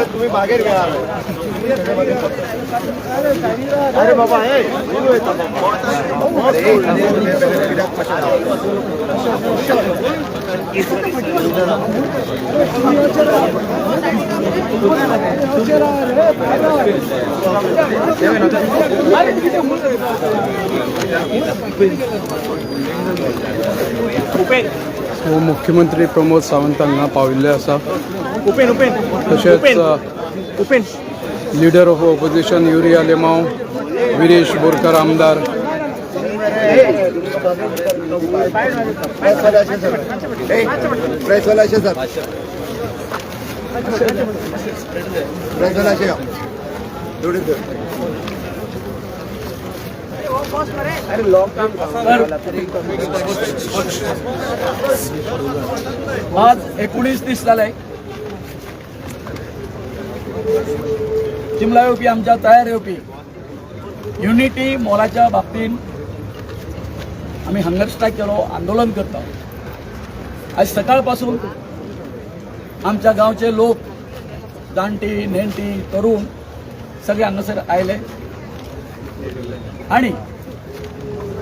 तुम्ही बाहेर घ्या. अरे बाबा हे मुख्यमंत्री प्रमोद सावंतांना पाविल्ले आसा. तशेंच leader of opposition Yuri Alemao, Viresh Borkar आमदार, आज 19 जाले. चिमला येवपी आमच्या तयार येवपी युनिटी मॉलाच्या बाबतीन आम्ही हंगर स्ट्रायक केलो, आंदोलन करता. आज सकाळपासून आमच्या गावचे लोक, जाणटी नेणटी तरुण सगळे हांगासर आयले आणि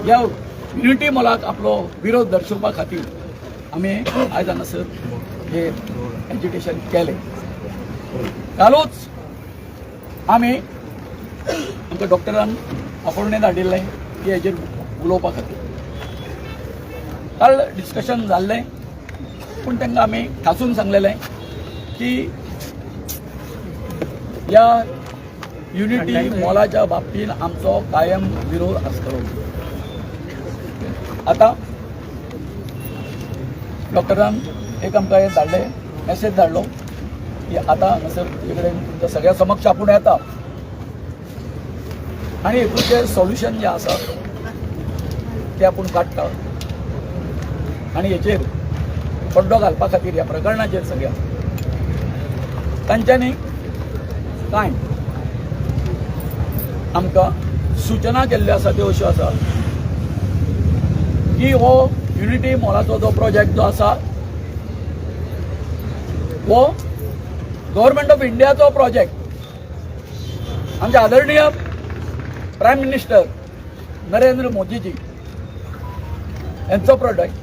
या युनिटी मॉलाक आपलो विरोध दर्शोवपा खातीर आम्ही आज हांगासर हे एज्युटेशन केले. कालूच आम्ही आमच्या डॉक्टरान अपॉइंटमेंट धाडिल्ले की हेजेर उलोवपा खातीर. काल डिस्कशन जाल्लें पूण तांकां आमी ठासून सांगलेलें की या युनिटी मॉलाच्या बाबतीन आमचो कायम विरोध आसतलो. आता डॉक्टरान एक आमकां हे धाडलें, मॅसेज धाडलो की आता हांगासर तुजे कडेन तुमच्या सगळ्या समक्ष आपूण येता आनी हेतूचें सोल्युशन जें आसा तें आपूण काडटा आनी हेचेर पड्डो घालपा खातीर ह्या प्रकरणाचेर सगळ्या तांच्यांनी कांय आमकां सूचना केल्ल्यो आसा त्यो अश्यो आसा की हो युनिटी मॉलाचो जो प्रोजेक्ट जो आसा हो गव्हर्नमेंट ऑफ इंडियाचो प्रोजेक्ट. आमचे आदरणीय प्रायम मिनिस्टर नरेंद्र मोदीजी यांचो project.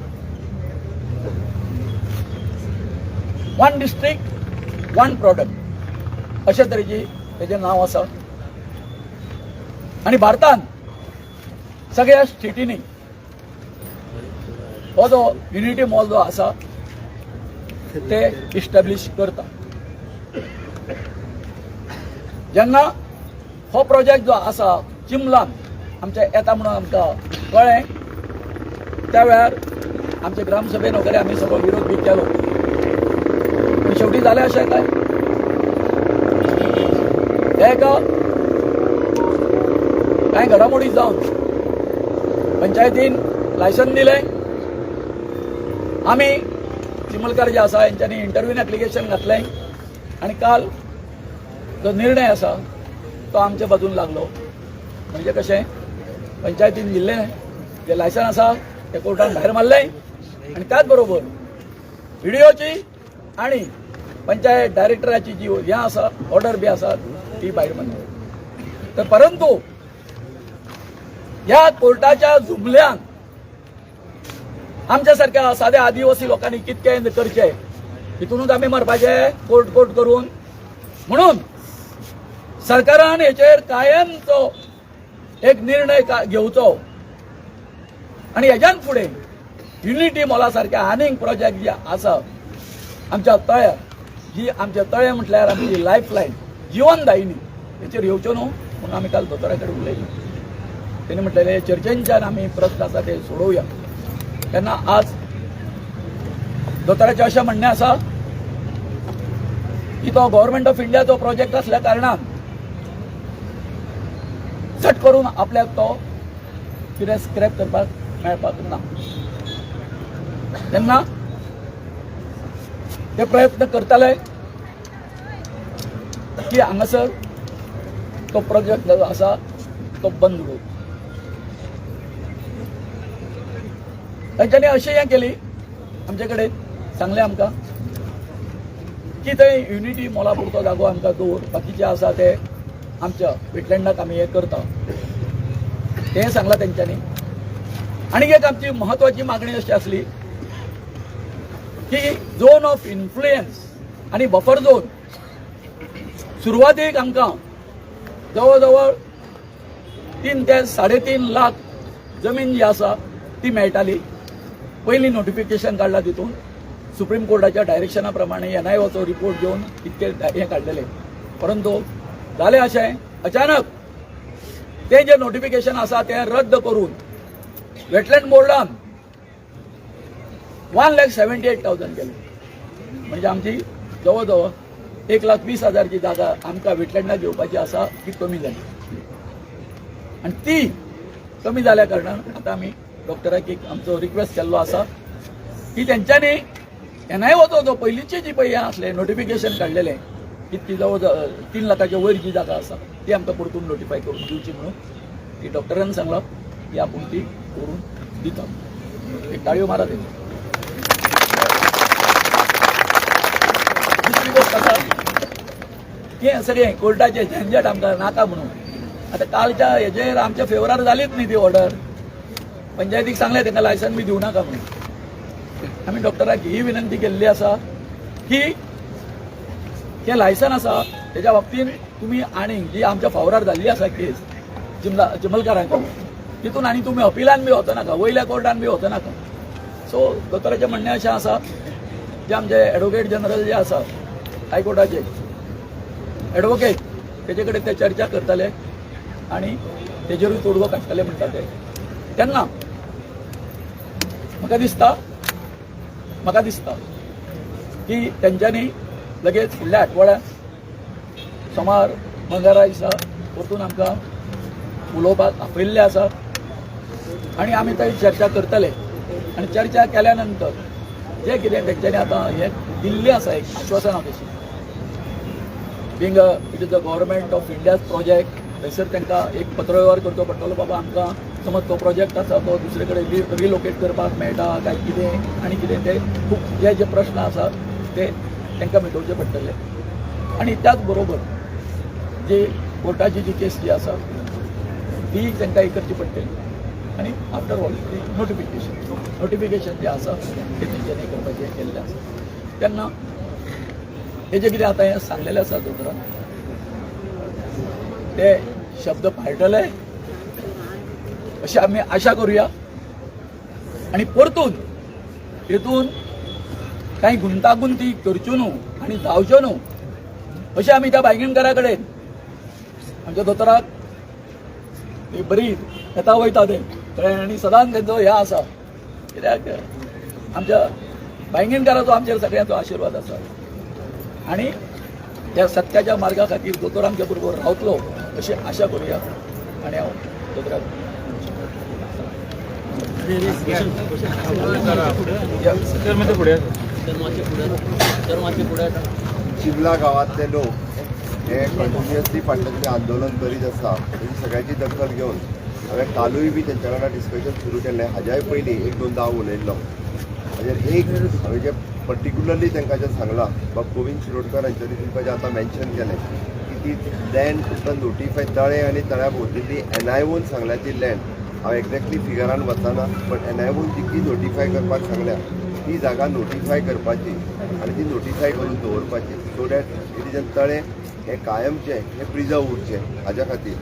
One district one product अशा तरेची तेजें नांव आसा आनी भारतान सगळ्या स्टेटींनी हो जो युनिटी मॉल जो आसा ते इस्टॅब्लिश करता. जेन्ना हो प्रोजेक्ट जो आसा चिमलान आमच्या येता म्हणून आमकां कळ्ळें त्या वेळार आमच्या ग्रामसभेन वगैरे आमी सगळो विरोध बी केलो. शेवटी जालें अशें काय एका कांय घडामोडी जावन पंचायतीन लायसन दिलें. आमी चिमलकार जे आसा हेंच्यांनी इंटरव्यून एप्लिकेशन घातलें आनी काल जो निर्णय आसा तो आमच्या बाजून लागलो. म्हणजे कशें पंचायतीन दिल्लें जे लायसन आसा ते कोर्टान भायर मारलें आनी त्याच बरोबर व्हिडिओची आनी पंचायत डायरेक्टराची जी हें आसा ऑर्डर बी आसा ती भायर मारली. तर परंतु ह्या कोर्टाच्या जुमल्यान आमच्या सारख्या साध्या आदिवासी लोकांनी कितकें करचें हितूनच आमी मारपाचे कोर्ट करून. म्हणून सरकारान हेचेर कायमचो एक निर्णय घेवचो आनी हेज्यान फुडें युनिटी मॉला सारख्या आनीक प्रोजेक्ट जे आसा आमच्या तळ्यार जी आमचे तळे म्हटल्यार आमची लायफ लायन जिवनदायिनी हेचेर येवच्यो न्हू म्हणून आमी काल दोतोरा कडेन उलयली. तेणी म्हटलेलें चर्चेंच्यान आमी प्रस्न आसा ते सोडोवया. तेन्ना आज दोतोराचें अशें म्हणणें आसा की तो गव्हर्नमेंट ऑफ इंडियाचो प्रोजेक्ट आसल्या कारणान झट करून आपल्याक तो कितें स्क्रॅप करपाक मेळपाक ना. तेन्ना ते प्रयत्न करतले की हांगासर तो प्रोजेक्ट जो आसा तो बंद करूं. तांच्यांनी अशें हें केली आमचे कडेन सांगलें आमकां की थंय युनिटी मॉला पुरतो जागो आमकां दवर बाकीचे आसा ते आमच्या वेटलँडाक आमी हे करता तें सांगलां तेंच्यांनी. आनीक एक आमची म्हत्वाची मागणी अशी आसली की झोन ऑफ इन्फ्लुयन्स आनी बफर झोन सुरवातीक आमकां जवळ जवळ 3 ते 3.5 लाख जमीन जी आसा ती मेळटाली. पयलीं नोटिफिकेशन काडला तितून सुप्रीम कोर्टाच्या डायरेक्शना प्रमाणे NIOचो रिपोर्ट घेवन इतके हे काडलेले. परंतु जालें अशें अचानक तें जें नोटिफिकेशन आसा तें रद्द करून वेटलँड बोर्डान 1,78,000 केले. म्हणजे आमची जवळ जवळ 1,20,000ची जागा आमकां वेटलँडाक घेवपाची आसा ती कमी जाली. आनी ती कमी जाल्या कारणान आतां आमी डॉक्टराक एक आमचो रिक्वेस्ट केल्लो आसा की तेंच्यांनी NIOचो जो पयलींची जी पळय आसले नोटिफिकेशन काडलेलें कितकी जवळ 3 लाखाच्या वयर जी जागा आसा ती आमकां परतून नोटिफाय करून दिवची म्हणून ती डॉक्टरान सांगलां की आपूण ती करून दिता. एक ताळयो मारा तेणी. दुसरी गोष्ट आसा की सगळें कोर्टाचें झंझट आमकां नाका म्हणून आतां कालच्या हेजेर आमच्या फेवरार जालीच न्ही ती ऑर्डर. पंचायतीक सांगलें तांकां लायसन बी दिवं नाका म्हणून. आमी डॉक्टराक ही विनंती केल्ली आसा की तें लायसन आसा तेज्या बाबतींत तुमी आनीक जी आमच्या फावरार जाल्ली आसा केस चिमलकारांक तितून आनी तुमी अपिलान बी वचो नाका वयल्या कोर्टान बी वचो नाका. सो दोतोराचें म्हणणें अशें आसा जे आमचे एडवोकेट जनरल जे आसा हायकोर्टाचे एडवोकेट तेजे कडेन ते चर्चा करतले आनी तेजेरूय तोडगो काडटले म्हणटा ते. तेन्ना म्हाका दिसता की तेंच्यांनी लगेच फुडल्या आठवड्यात सोमार मंगळारा दिसा परतून आमकां उलोवपाक आपयल्ले आसा आनी आमी थंय चर्चा करतले. आनी चर्चा केल्या नंतर जे कितें तेंच्यांनी आतां हें दिल्लें आसा एक आश्वासनां कशी being it is the government of India's project थंयसर तांकां एक पत्रव्यवहार करचो पडटलो. बाबा आमकां समज तो प्रोजेक्ट आसा तो दुसरे कडेन रिलोकेट करपाक मेळटा काय कितें आनी कितें ते खूब जे प्रश्न आसा ते तांकां मिटोवचे पडटले. आनी त्याच बरोबर जी कोर्टाची जी केस जी आसा ती तांकां एक करची पडटली. आनी आफ्टर ऑल नोटिफिकेशन जे आसा ते तेंच्यांनी करपाचें केल्लें आसा. तेन्ना हेजें कितें आतां हें सांगलेलें आसा दोतोरान ते शब्द पाळटले अशी आमी आशा करुया. आनी परतून हेतून कांय गुंतागुंती करच्यो न्हू आनी जावच्यो न्हू अशें आमी त्या बायगीणकारा कडेन आमच्या दोतोराक बरी येता वयता ते कळ्ळें आनी सदांच तेंचो हें आसा कित्याक आमच्या बायगीणकाराचो आमचेर सगळ्यांचो आशिर्वाद आसा. आनी त्या सत्याच्या मार्गा खातीर दोतोर आमच्या बरोबर रावतलो अशी आशा करुया. आनी हांव दोतोराक चिमला गावातले लोक हे कंटिन्युअसली फाटल्यातले आंदोलन करीत आसा तेची सगळ्याची दखल घेवन हांवें कालूय बी तेंच्या वांगडा डिस्कशन सुरू केल्लें. हाज्याय पयलीं 1-2दा हांव उलयल्लो. हाजेर एक हांवें जें पर्टिक्युलरली तांकां जें सांगलां गोविंद शिरोडकर हांच्यांनी तुमकां जें आतां मेन्शन केलें की ती लँड तुमकां नोटिफाय तळे आनी तळ्या भोंवतणी NIOन सांगल्या ती लँड हांव एक्झॅक्टली फिगरान वचना बट NIOन जितली नोटिफाय करपाक सांगल्या ती जागा नोटिफाय करपाची आनी ती नोटिफाय करून दवरपाची सो डॅट तेजें तळें हे कायमचें हे प्रिजर्व उरचें हाज्या खातीर.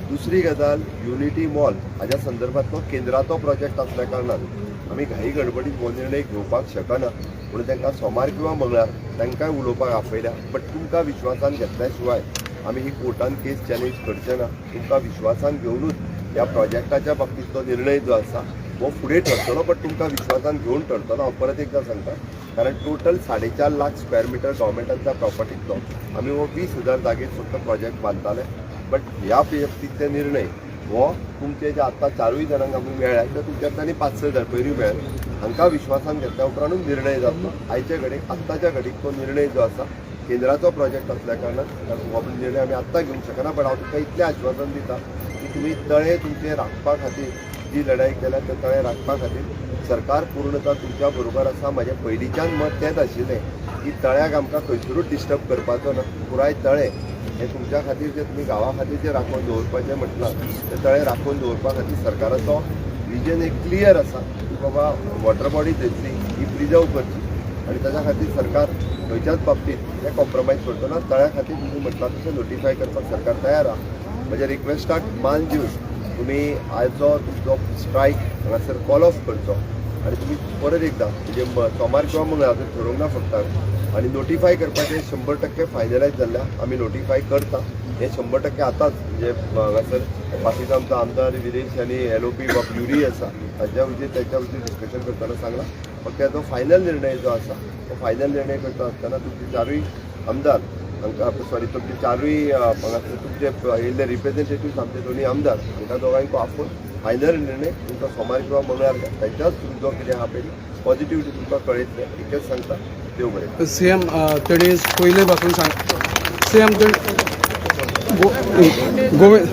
दुसरी गजाल युनिटी मॉल हाज्या संदर्भांतलो केंद्राचो प्रोजेक्ट आसल्या कारणान आमी घाई गडबडीत हो निर्णय घेवपाक शकना म्हणून तांकां सोमार किंवा मंगळार तांकांय उलोवपाक आपयल्या. बट तुमकां विश्वासान घेतल्या शिवाय आमी ही कोर्टान केस चॅलेंज करचे ना. तुमकां विश्वासान घेवनूच ह्या प्रोजेक्टाच्या बाबतींतलो निर्णय जो आसा हो फुडें ठरतलो बट तुमकां विश्वासान घेवन ठरतलो. हांव परत एकदां सांगता कारण टोटल 4.5 लाख स्क्वेअर मिटर गव्हर्मेंटाच्या प्रॉपर्टींतलो आमी हो 20,000 जागेर फक्त प्रोजेक्ट बांदताले. बट ह्या बाबतींतले निर्णय हो तुमचे जे आतां 4 जाणांक आमी मेळ्ळ्या ते तुमच्यांनी 5-6 जाण पयलीं मेळ्ळे हांकां विश्वासान घेतल्या उपरांतूच निर्णय जातलो. आयचे घडीक आत्ताच्या घडीक तो निर्णय जो आसा केंद्राचो प्रोजेक्ट असल्या कारणान हो निर्णय आमी आत्तां घेवंक शकना. बट हांव तुमकां इतलें आश्वासन दिता की तुमी तळे तुमचे राखपा खातीर जी लढाई केल्या ते तळे राखपा खातीर सरकार पूर्णता तुमच्या बरोबर आसा. म्हाजें पयलींच्यान मत तेंच आशिल्लें की तळ्याक आमकां खंयसरूच डिस्टर्ब करपाचो ना. पुराय तळे हे तुमच्या खातीर जे तुमी गांवा खातीर जे राखून दवरपाचें म्हटलां ते तळे राखून दवरपा खातीर सरकाराचो विजन एक क्लियर आसा की बाबा वॉटर बॉडी थंयसली ही प्रिजर्व करची आनी ताच्या खातीर सरकार खंयच्याच बाबतींत ते कॉम्प्रमायज करचो ना. तळ्या खातीर तुमी म्हटलां तशें नोटिफाय करपाक सरकार तयार आहा. म्हज्या रिक्वेस्टाक मान दिवन तुमी आयचो तुमचो स्ट्रायक हांगासर कॉल ऑफ करचो आनी तुमी परत एकदां म्हणजे सोमार किंवा मंगळार ठरोवंक ना फक्त आनी नोटिफाय करपाचें 100% फायनलायज जाल्ल्या आमी नोटिफाय करता. हे 100% आतांच म्हणजे हांगासर बाकीचो आमचो आमदार विरेश आनी LOP वा प्युरी आसा ताच्या विशीं डिस्कशन करतना सांगलां. फक्त तो फायनल निर्णय जो आसा तो फायनल निर्णय करता आसतना तुमचे चारूय आमदार तुमचे चारूय हांगासर तुमचे येयल्ले रिप्रेझेंटेटिव्ह आमचे दोनूय आमदार हांकां दोगांयको आपूण फायनल निर्णय तुमकां सोमार किंवा मंगळार तांच्याच तुमचो कितें आहा पळय पॉझिटिव्हिटी तुमकां कळयतले इतकेंच सांगता. देव बरें. सीएम तेणी पयले पासून सांग सीएम गोविंद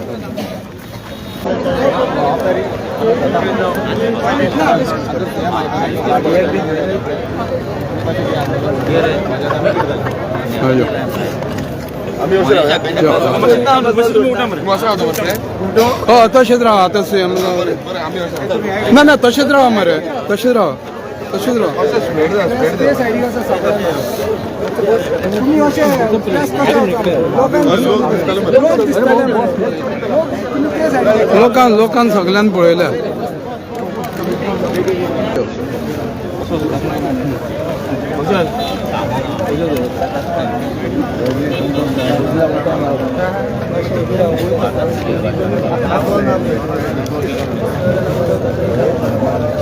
तशेंच राहा आतां सीएम ना ना तशेंच राहा मरे तशेंच राहा तशेंच राहा लोकांक सगळ्यान पळयल्या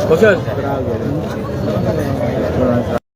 कशें